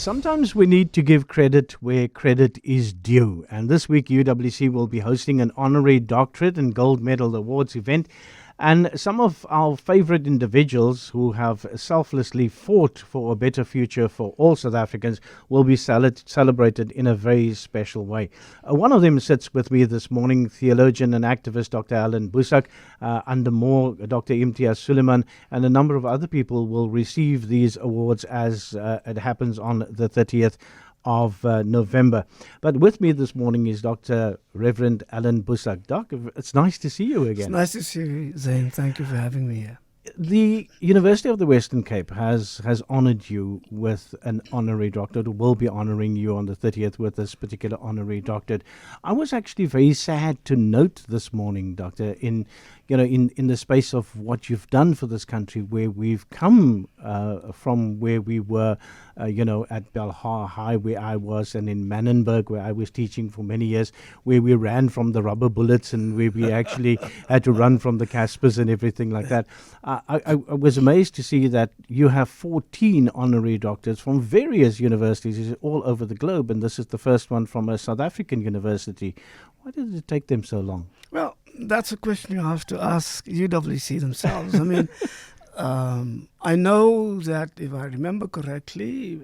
Sometimes we need to give credit where credit is due. And this week, UWC will be hosting an honorary doctorate and gold medal awards event. And some of our favorite individuals who have selflessly fought for a better future for all South Africans will be celebrated in a very special way. One of them sits with me this morning, theologian and activist Dr. Allan Boesak, under more Dr. Imtiaz Suleiman, and a number of other people will receive these awards as it happens on the 30th of November. But with me this morning is Dr. Reverend Allan Boesak. Doc, it's nice to see you again. It's nice to see you, Zain. Thank you for having me here. The University of the Western Cape has honoured you with an honorary doctorate, or will be honouring you on the 30th with this particular honorary doctorate. I was actually very sad to note this morning, Doctor, in the space of what you've done for this country, where we've come from where we were, at Belhar High, where I was, and in Manenberg, where I was teaching for many years, where we ran from the rubber bullets and where we actually had to run from the Caspers and everything like that. I was amazed to see that you have 14 honorary doctors from various universities all over the globe, and this is the first one from a South African university. Why did it take them so long? Well, that's a question you have to ask UWC themselves. I mean, I know that if I remember correctly,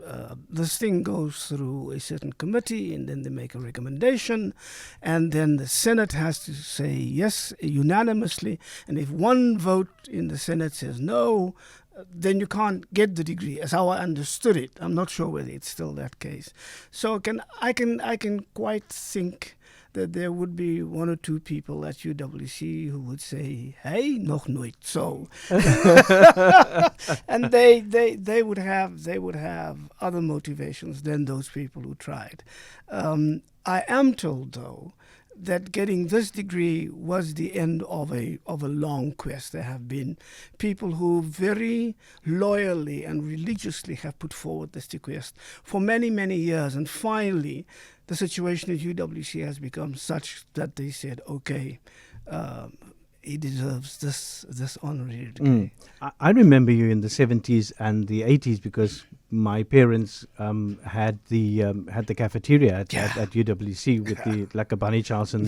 this thing goes through a certain committee and then they make a recommendation, and then the Senate has to say yes unanimously. And if one vote in the Senate says no, then you can't get the degree, as how I understood it. I'm not sure whether it's still that case. So I can quite think that there would be one or two people at UWC who would say, "Hey, nog nooit." So, and they would have other motivations than those people who tried. I am told, though, that getting this degree was the end of a long quest. There have been people who very loyally and religiously have put forward this request for many, many years, and finally the situation at UWC has become such that they said, okay, he deserves this honorary degree. I remember you in the 70s and the 80s because my parents had the cafeteria at UWC with the Lakabani chows and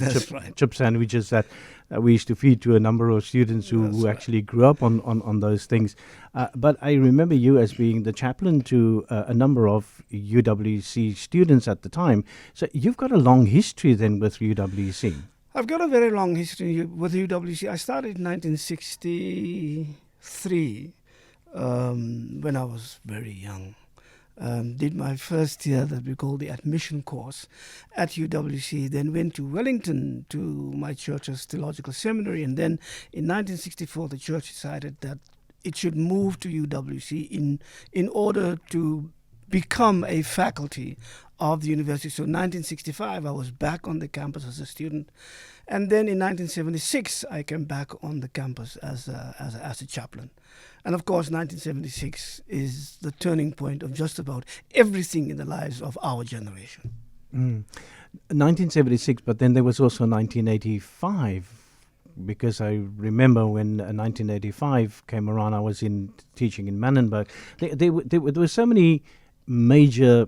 chip sandwiches that we used to feed to a number of students who actually grew up on those things. But I remember you as being the chaplain to a number of UWC students at the time. So you've got a long history then with UWC. I've got a very long history with UWC. I started in 1963 when I was very young. Did my first year that we call the admission course at UWC, then went to Wellington to my church's theological seminary, and then in 1964 the church decided that it should move to UWC in order to become a faculty of the university. So in 1965, I was back on the campus as a student. And then in 1976, I came back on the campus as a chaplain. And of course, 1976 is the turning point of just about everything in the lives of our generation. 1976, but then there was also 1985. Because I remember when 1985 came around, I was teaching in Manenberg. There were so many major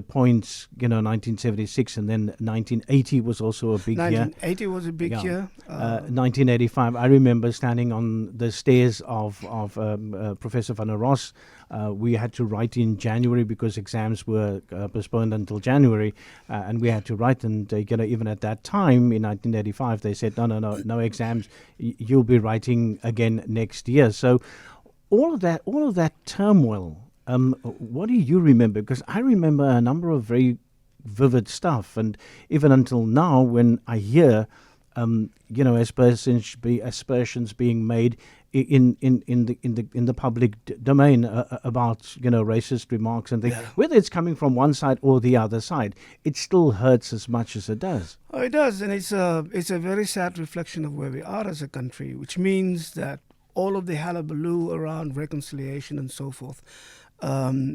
points, 1976, and then 1980 was also a big year. 1980 was a big year. 1985, I remember standing on the stairs of Professor van der Ross. We had to write in January because exams were postponed until January, and we had to write. And even at that time in 1985, they said no exams. You'll be writing again next year. So all of that turmoil. What do you remember? Because I remember a number of very vivid stuff, and even until now, when I hear, aspersions being made in the public domain about racist remarks and things, whether it's coming from one side or the other side, it still hurts as much as it does. Oh, it does, and it's a very sad reflection of where we are as a country, which means that all of the hullabaloo around reconciliation and so forth. My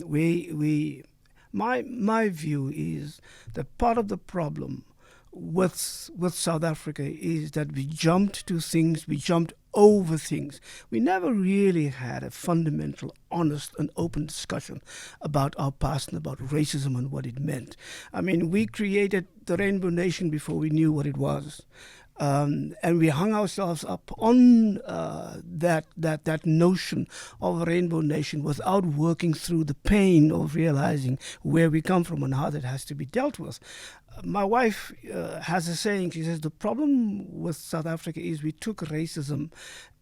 view is that part of the problem with South Africa is that we jumped to things, we jumped over things. We never really had a fundamental, honest and open discussion about our past and about racism and what it meant. I mean, we created the Rainbow Nation before we knew what it was. And we hung ourselves up on that notion of a rainbow nation without working through the pain of realizing where we come from and how that has to be dealt with. My wife has a saying. She says the problem with South Africa is we took racism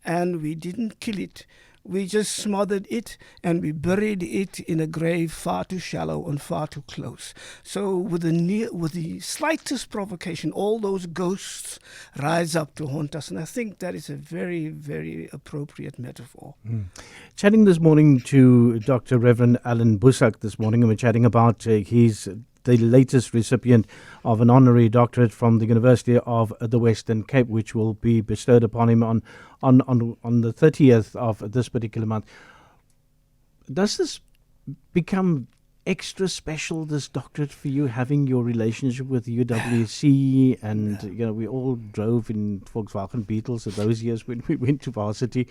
and we didn't kill it. We just smothered it and we buried it in a grave far too shallow and far too close. So with the slightest provocation, all those ghosts rise up to haunt us. And I think that is a very, very appropriate metaphor. Chatting this morning to Dr. Reverend Allan Boesak this morning, and we're chatting about the latest recipient of an honorary doctorate from the University of the Western Cape, which will be bestowed upon him on the 30th of this particular month. Does this become extra special, this doctorate, for you, having your relationship with UWC? And we all drove in Volkswagen Beetles in those years when we went to varsity.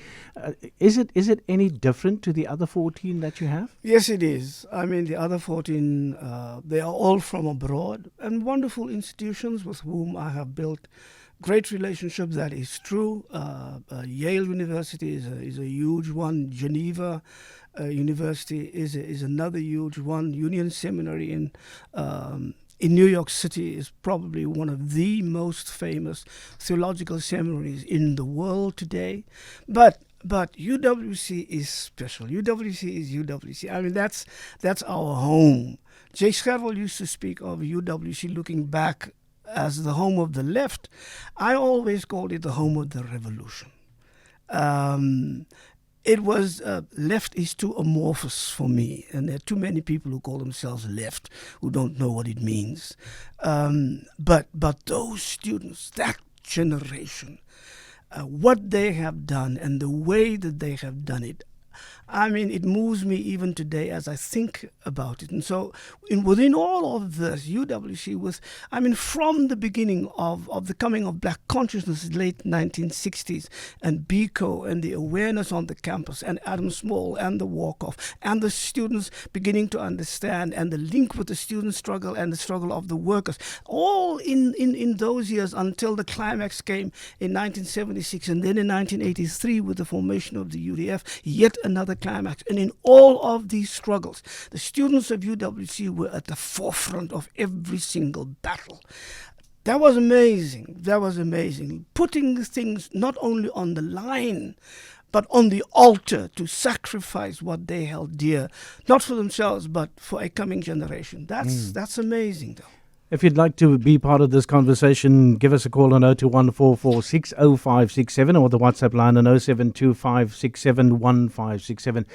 Is it any different to the other 14 that you have? Yes, it is. I mean, the other 14, they are all from abroad and wonderful institutions with whom I have built great relationships. That is true. Yale University is a huge one. Geneva University is another huge one. Union Seminary in New York City is probably one of the most famous theological seminaries in the world today. But UWC is special. UWC is UWC. I mean, that's our home. Jay Schervel used to speak of UWC looking back as the home of the left. I always called it the home of the revolution. It was left is too amorphous for me, and there are too many people who call themselves left who don't know what it means. But those students, that generation, what they have done and the way that they have done it, I mean, it moves me even today as I think about it. And so within all of this, UWC was, I mean, from the beginning of the coming of black consciousness, late 1960s, and BICO and the awareness on the campus, and Adam Small and the walk-off, and the students beginning to understand, and the link with the student struggle and the struggle of the workers, all in those years until the climax came in 1976, and then in 1983 with the formation of the UDF, yet another climax. And in all of these struggles, the students of UWC were at the forefront of every single battle. That was amazing. That was amazing. Putting things not only on the line, but on the altar to sacrifice what they held dear, not for themselves, but for a coming generation. That's amazing, though. If you'd like to be part of this conversation, give us a call on 0214460567 or the WhatsApp line on 0725671567.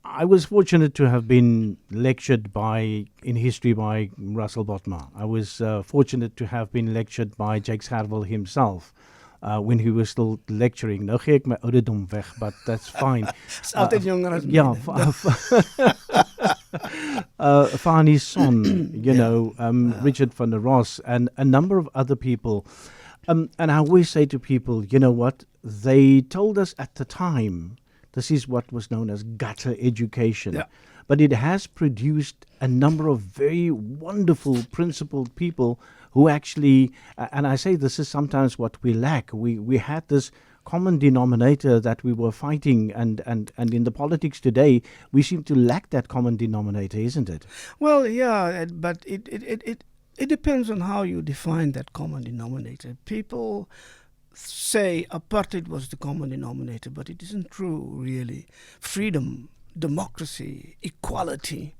I was fortunate to have been lectured in history by Russell Botma. I was fortunate to have been lectured by Jake Schervel himself. When he was still lecturing. Nou gee ek my ouderdom weg, but that's fine. Is altyd jonger as ja, Fani's son, Richard van der Ross, and a number of other people. And I always say to people, you know what? They told us at the time, this is what was known as gutter education. Yeah. But it has produced a number of very wonderful, principled people who actually, and I say this is sometimes what we lack. We had this common denominator that we were fighting, and in the politics today, we seem to lack that common denominator, isn't it? Well, yeah, but it depends on how you define that common denominator. People say apartheid was the common denominator, but it isn't true, really. Freedom, democracy, equality,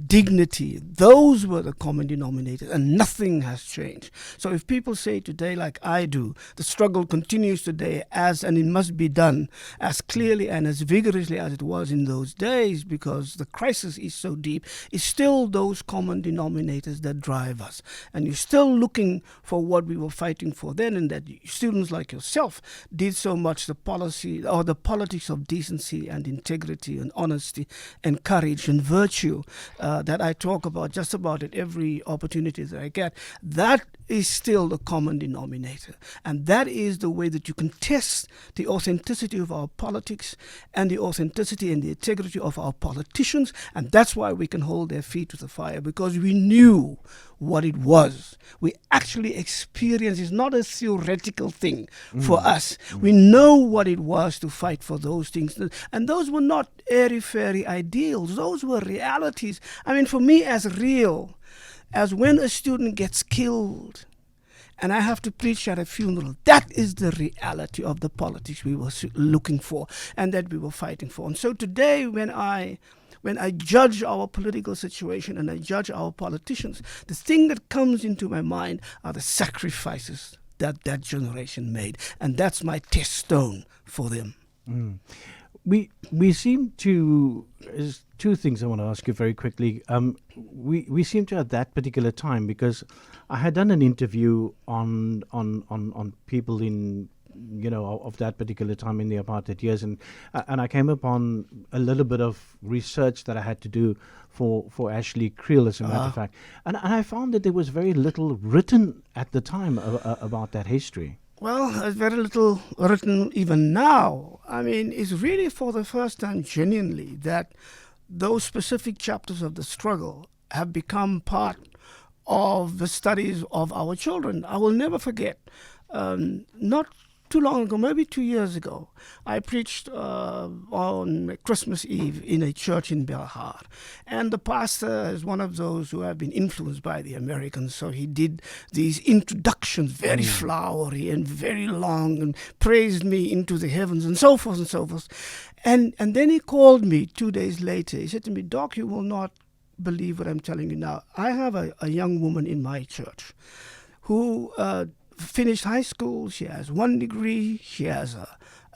dignity, those were the common denominators, and nothing has changed. So if people say today, like I do, the struggle continues today and it must be done as clearly and as vigorously as it was in those days because the crisis is so deep, it's still those common denominators that drive us. And you're still looking for what we were fighting for then, and that students like yourself did so much the policy or the politics of decency and integrity and honesty and courage and virtue. that I talk about just about at every opportunity that I get, that is still the common denominator. And that is the way that you can test the authenticity of our politics and the authenticity and the integrity of our politicians. And that's why we can hold their feet to the fire, because we knew what it was. We actually experienced. It's not a theoretical thing for us. We know what it was to fight for those things. And those were not airy-fairy ideals. Those were realities. I mean, for me, as real as when a student gets killed and I have to preach at a funeral, that is the reality of the politics we were looking for and that we were fighting for. And so today, when I judge our political situation and I judge our politicians, the thing that comes into my mind are the sacrifices that that generation made. And that's my test stone for them. We seem to, there's two things I want to ask you very quickly. We seem to at that particular time, because I had done an interview on people in, of that particular time in the apartheid years, and I came upon a little bit of research that I had to do for Ashley Creel, as a matter of fact, and I found that there was very little written at the time about that history. Well, there's very little written even now. I mean, it's really for the first time genuinely that those specific chapters of the struggle have become part of the studies of our children. I will never forget, not too long ago, maybe 2 years ago, I preached on Christmas Eve in a church in Belhar. And the pastor is one of those who have been influenced by the Americans. So he did these introductions, very flowery and very long, and praised me into the heavens and so forth and so forth. And then he called me 2 days later. He said to me, "Doc, you will not believe what I'm telling you now. I have a young woman in my church who finished high school. She has 1 degree. She has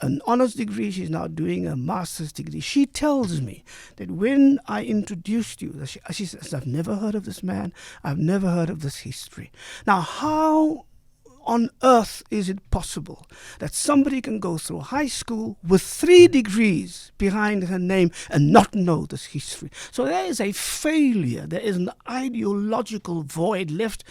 an honors degree. She's now doing a master's degree. She tells me that when I introduced you, she says, I've never heard of this man. I've never heard of this history. Now, how on earth is it possible that somebody can go through high school with 3 degrees behind her name and not know this history?" So there is a failure. There is an ideological void left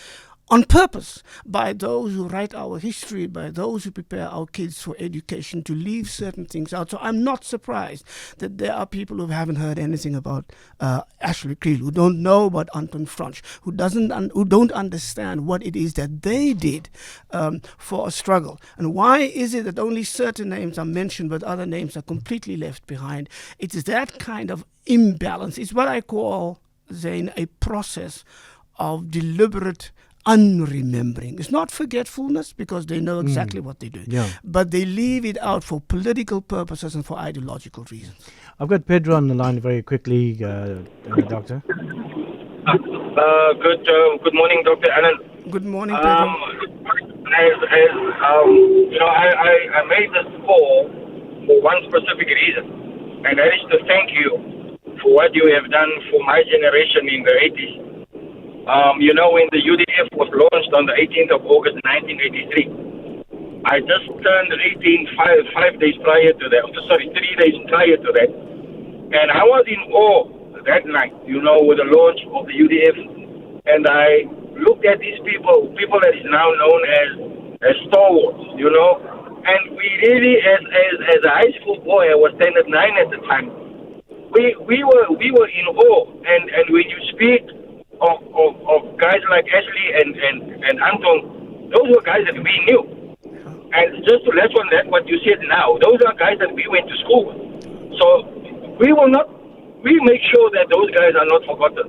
on purpose by those who write our history, by those who prepare our kids for education, to leave certain things out. So I'm not surprised that there are people who haven't heard anything about Ashley Creel, who don't know about Anton Fransch, who don't understand what it is that they did for a struggle. And why is it that only certain names are mentioned but other names are completely left behind? It is that kind of imbalance. It's what I call, Zain, a process of deliberate unremembering. It's not forgetfulness, because they know exactly what they're doing. Yeah. But they leave it out for political purposes and for ideological reasons. I've got Pedro on the line very quickly, Doctor. Good morning, Dr. Allan. Good morning, Pedro. I made this call for one specific reason, and that is to thank you for what you have done for my generation in the 80s. When the UDF was launched on the 18th of August 1983, I just turned 18 3 days prior to that, and I was in awe that night, with the launch of the UDF, and I looked at these people that is now known as stalwarts, and we really, as a high school boy, I was standard 9 at the time, we were in awe, and when you speak of guys like Ashley and Anton, those were guys that we knew. And just to let on that, what you said now, those are guys that we went to school with. So we make sure that those guys are not forgotten,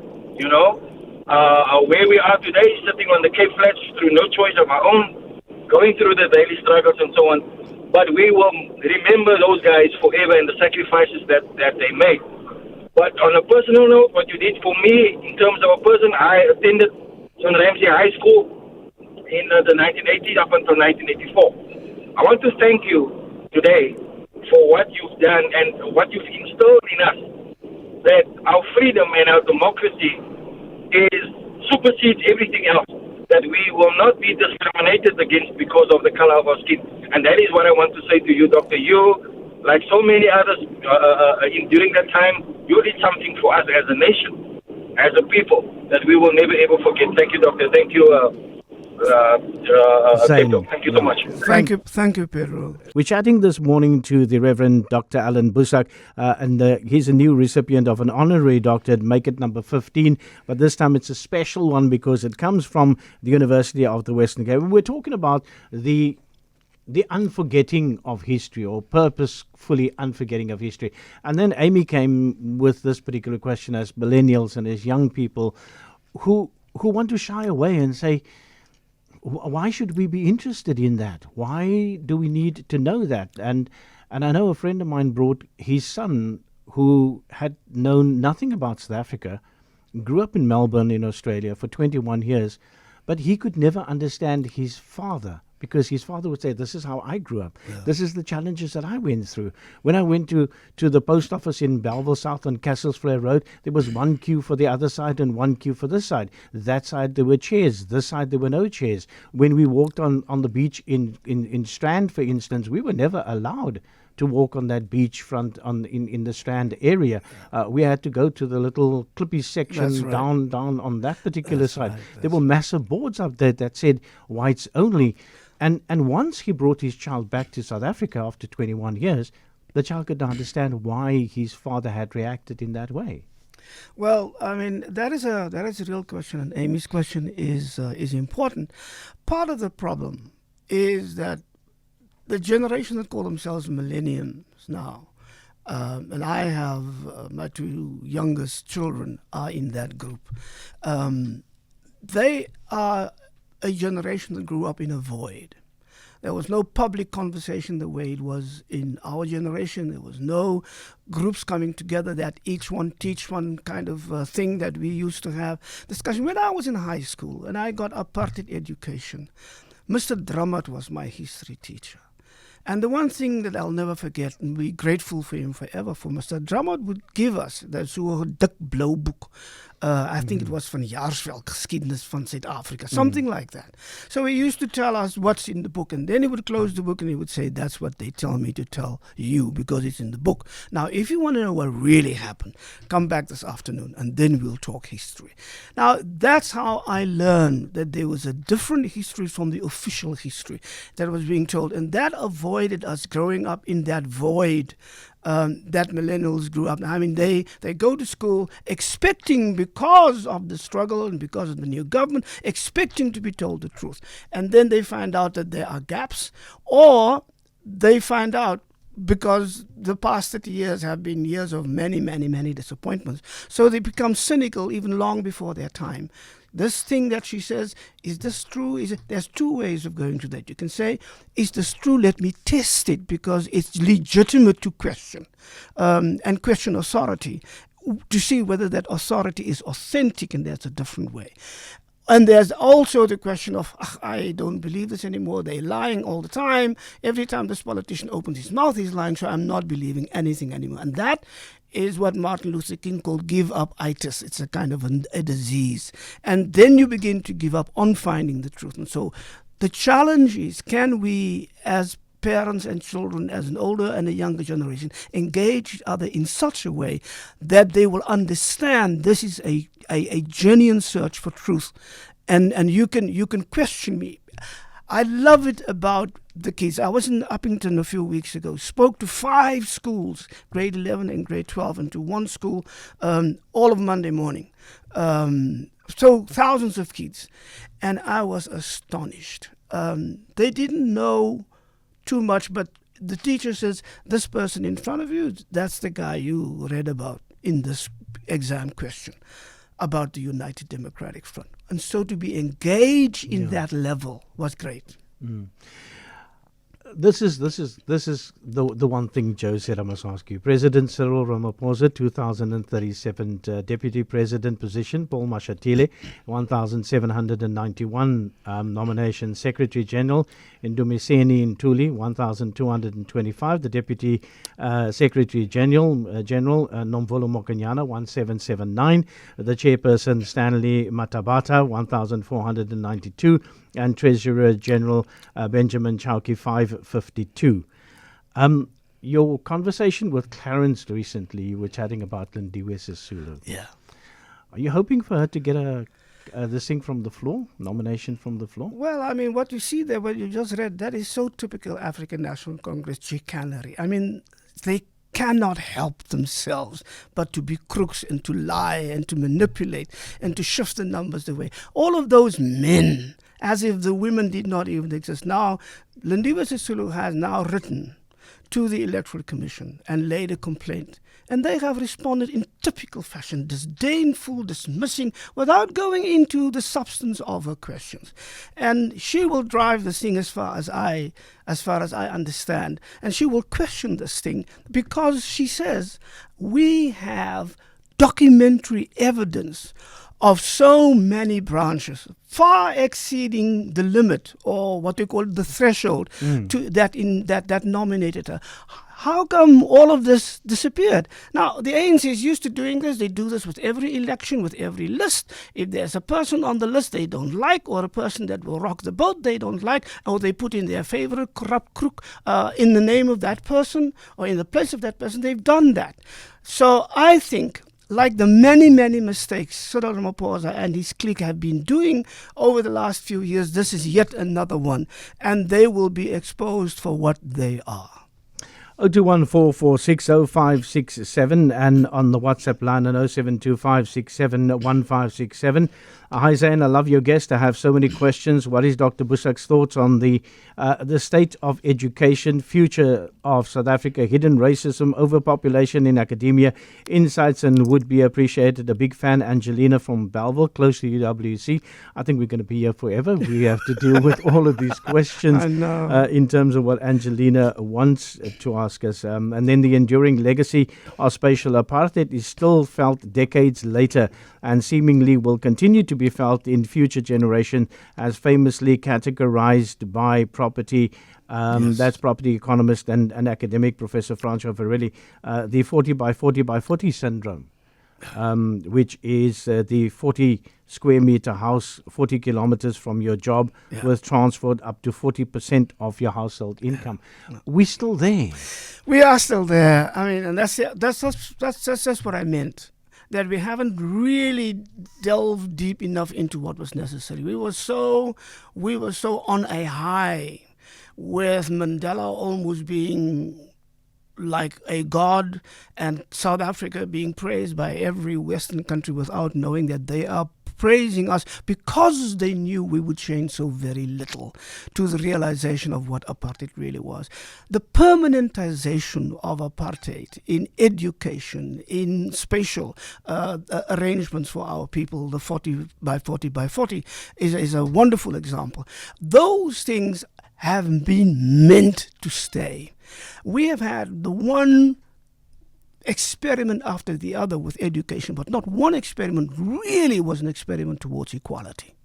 where we are today, sitting on the Cape Flats through no choice of our own, going through the daily struggles and so on. But we will remember those guys forever and the sacrifices that they made. But on a personal note, what you did for me in terms of a person, I attended John Ramsey High School in the 1980s up until 1984. I want to thank you today for what you've done and what you've instilled in us, that our freedom and our democracy supersedes everything else, that we will not be discriminated against because of the color of our skin. And that is what I want to say to you, Doctor. You, like so many others during that time, you did something for us as a nation. as a people that we will never ever forget. Thank you, Doctor. Thank you, Zain. CapeTalk. Thank you so much. Thank you, Pedro. We're chatting this morning to the Reverend Dr. Allan Boesak, and he's a new recipient of an honorary doctorate, make it number 15, but this time it's a special one because it comes from the University of the Western Cape. We're talking about the unforgetting of history, or purposefully unforgetting of history. And then Amy came with this particular question as millennials and as young people who want to shy away and say, why should we be interested in that? Why do we need to know that? And I know a friend of mine brought his son, who had known nothing about South Africa, grew up in Melbourne in Australia for 21 years, but he could never understand his father, because his father would say, this is how I grew up. Yeah. This is the challenges that I went through. When I went to the post office in Belleville South on Castles-Flare Road, there was one queue for the other side and one queue for this side. That side there were chairs. This side there were no chairs. When we walked on the beach in Strand, for instance, we were never allowed to walk on that beachfront in the Strand area. We had to go to the little clippy section down on that particular side. There were massive boards up there that said whites only. And once he brought his child back to South Africa after 21 years, the child could not understand why his father had reacted in that way. Well, I mean, that is a real question, and Amy's question is important. Part of the problem is that the generation that call themselves millennials now, and I have my two youngest children are in that group. They are a generation that grew up in a void. There was no public conversation the way it was in our generation. There was no groups coming together that each one teach one kind of thing that we used to have discussion. When I was in high school and I got apartheid education, Mr. Drummond was my history teacher. And the one thing that I'll never forget, and be grateful for him forever, for Mr. Drummond would give us that soort dik blauw boek. I think it was van Jaarsveld, Geschiedenis van Suid-Afrika, something like that. So he used to tell us what's in the book, and then he would close the book and he would say, that's what they tell me to tell you because it's in the book. Now, if you want to know what really happened, come back this afternoon and then we'll talk history. Now, that's how I learned that there was a different history from the official history that was being told, and that avoided us growing up in that void that millennials grew up. I mean, they go to school expecting, because of the struggle and because of the new government, expecting to be told the truth. And then they find out that there are gaps, or they find out because the past 30 years have been years of many, many, many disappointments. So they become cynical even long before their time. This thing that she says, is this true? There's two ways of going to that. You can say, is this true? Let me test it, because it's legitimate to question and question authority to see whether that authority is authentic, and that's a different way. And there's also the question of, I don't believe this anymore. They're lying all the time. Every time this politician opens his mouth, he's lying, so I'm not believing anything anymore. And that is what Martin Luther King called give-up-itis. It's a kind of a disease. And then you begin to give up on finding the truth. And so the challenge is, can we, as parents and children, as an older and a younger generation, engage each other in such a way that they will understand this is a genuine search for truth, and you can question me. I love it about the kids. I was in Uppington a few weeks ago, spoke to 5 schools, grade 11 and grade 12, and to one school all of Monday morning. So thousands of kids, and I was astonished. They didn't know too much, but the teacher says, this person in front of you, that's the guy you read about in this exam question about the United Democratic Front. And so to be engaged in that level was great. Mm. This is the one thing Joe said I must ask you. President Cyril Ramaphosa, 2037 Deputy President position. Paul Mashatile, 1,791 nominations. Secretary General Ndumiseni Ntuli, 1,225. The Deputy Secretary General Nomvolo Mokanyana, 1,779. The Chairperson Stanley Matabata, 1,492. And Treasurer General Benjamin Chauki, 552. Your conversation with Clarence recently, you were chatting about Lindiwe Sisulu. Yeah. Are you hoping for her to get this thing from the floor, nomination from the floor? Well, I mean, what you see there, what you just read, that is so typical African National Congress chicanery. I mean, they cannot help themselves but to be crooks and to lie and to manipulate and to shift the numbers away. All of those men, as if the women did not even exist. Now, Lindiwe Sisulu has now written to the Electoral Commission and laid a complaint. And they have responded in typical fashion, disdainful, dismissing, without going into the substance of her questions. And she will drive this thing as far as I understand. And she will question this thing because she says, we have documentary evidence of so many branches, far exceeding the limit, or what they call the threshold, to that nominated her. How come all of this disappeared? Now, the ANC is used to doing this. They do this with every election, with every list. If there's a person on the list they don't like, or a person that will rock the boat they don't like, or they put in their favorite corrupt crook in the name of that person, or in the place of that person, they've done that. So I think, like the many, many mistakes Cyril Ramaphosa and his clique have been doing over the last few years, this is yet another one. And they will be exposed for what they are. 0214460567 and on the WhatsApp line on 0725671567. Hi Zain, I love your guest. I have so many questions. What is Dr. Boesak's thoughts on the state of education, future of South Africa, hidden racism, overpopulation in academia? Insights and would be appreciated. A big fan, Angelina from Belleville, close to UWC. I think we're going to be here forever. We have to deal with all of these questions in terms of what Angelina wants to ask us. And then the enduring legacy of spatial apartheid is still felt decades later and seemingly will continue to be felt in future generation, as famously categorized by property. That's property economist and academic Professor Francois Varelli, the 40 by 40 by 40 syndrome, which is the 40 square meter house, 40 kilometers from your job, with transport up to 40% of your household income. We're still there. We are still there. I mean, and that's what I meant. That we haven't really delved deep enough into what was necessary. We were so on a high, with Mandela almost being like a god and South Africa being praised by every Western country without knowing that they are praising us because they knew we would change so very little to the realization of what apartheid really was. The permanentization of apartheid in education, in spatial arrangements for our people, the 40 by 40 by 40 is a wonderful example. Those things have been meant to stay. We have had the one experiment after the other with education, but not one experiment really was an experiment towards equality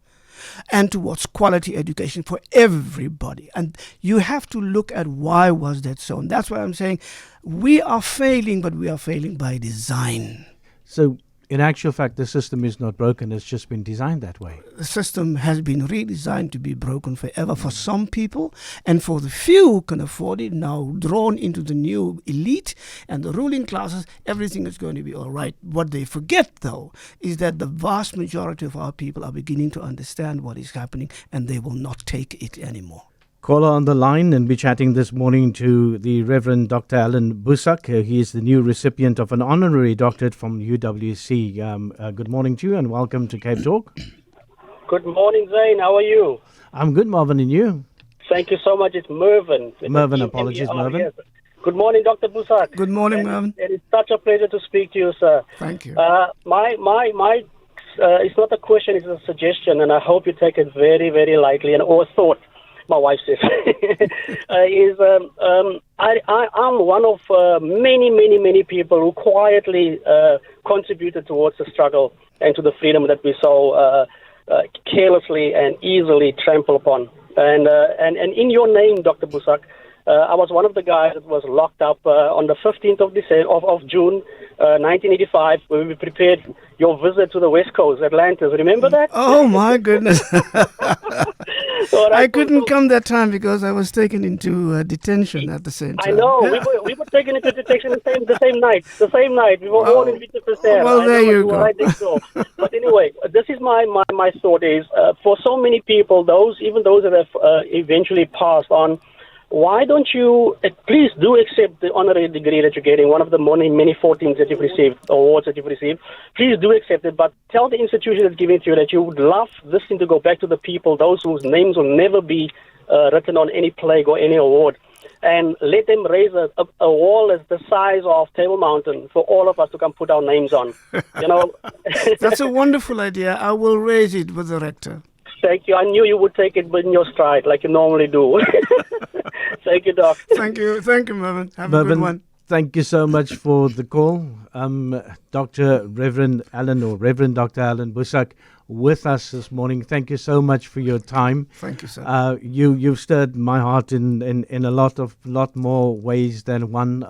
and towards quality education for everybody. And you have to look at why was that so. And that's why I'm saying we are failing, but we are failing by design. So in actual fact, the system is not broken. It's just been designed that way. The system has been redesigned to be broken forever for some people, and for the few who can afford it, now drawn into the new elite and the ruling classes, everything is going to be all right. What they forget, though, is that the vast majority of our people are beginning to understand what is happening, and they will not take it anymore. Caller on the line, and we're chatting this morning to the Reverend Dr. Allan Boesak. He is the new recipient of an honorary doctorate from UWC. Good morning to you and welcome to CapeTalk. Good morning, Zain. How are you? I'm good, Marvin, and you? Thank you so much. It's Mervyn. Mervyn, apologies, Mervyn. Yes. Good morning, Dr. Boesak. Good morning, Mervyn. It is such a pleasure to speak to you, sir. Thank you. It's not a question, it's a suggestion, and I hope you take it very, very lightly, or a thought. My wife says, I'm one of many people who quietly contributed towards the struggle and to the freedom that we so carelessly and easily trample upon. And in your name, Dr. Boesak, I was one of the guys that was locked up on the 15th of June, 1985, when we prepared your visit to the West Coast, Atlantis. Remember that? Oh, my goodness. All right, I couldn't come that time because I was taken into detention at the same time. I know. Yeah. We were taken into detection the same night. The same night. We were all in Vitesse. Well, there you we were go. right next door. But anyway, this is my thought is, for so many people, even those that have eventually passed on, why don't you please do accept the honorary degree that you're getting, one of the many 14s that you've received, awards that you've received. Please do accept it, but tell the institution that's giving it to you that you would love this thing to go back to the people, those whose names will never be written on any plaque or any award. And let them raise a wall as the size of Table Mountain for all of us to come put our names on. You know, That's a wonderful idea. I will raise it with the rector. Thank you. I knew you would take it in your stride like you normally do. Thank you, Doc. Thank you, Mervyn. Have a Mervyn, good one. thank you so much for the call. Reverend Dr. Allan Boesak with us this morning. Thank you so much for your time. Thank you, sir. You've stirred my heart in a lot more ways than one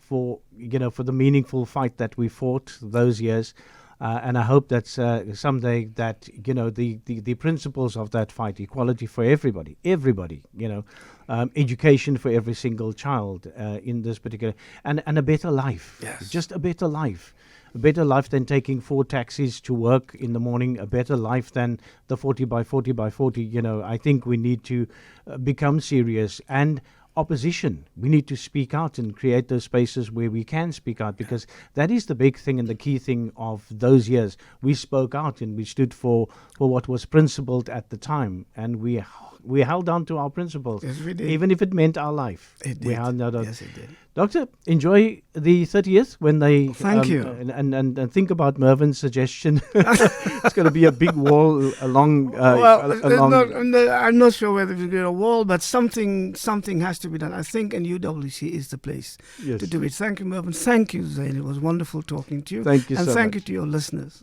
for the meaningful fight that we fought those years. And I hope that someday that the principles of that fight, equality for everybody, education for every single child in this particular, and a better life, Yes. just a better life than taking 4 taxis to work in the morning, a better life than the 40 by 40 by 40. I think we need to become serious and opposition. We need to speak out and create those spaces where we can speak out, because that is the big thing and the key thing of those years. We spoke out and we stood for what was principled at the time, and we held on to our principles. Yes, we did. Even if it meant our life. It did. We held on. Yes, it did. Doctor, enjoy the 30th when they Thank you. and think about Mervyn's suggestion. It's going to be a big wall along. I'm not sure whether we get a wall, but something has to be done. I think, and UWC is the place Yes. to do it. Thank you, Mervyn. Thank you, Zain. It was wonderful talking to you. Thank you and so thank much. you to your listeners.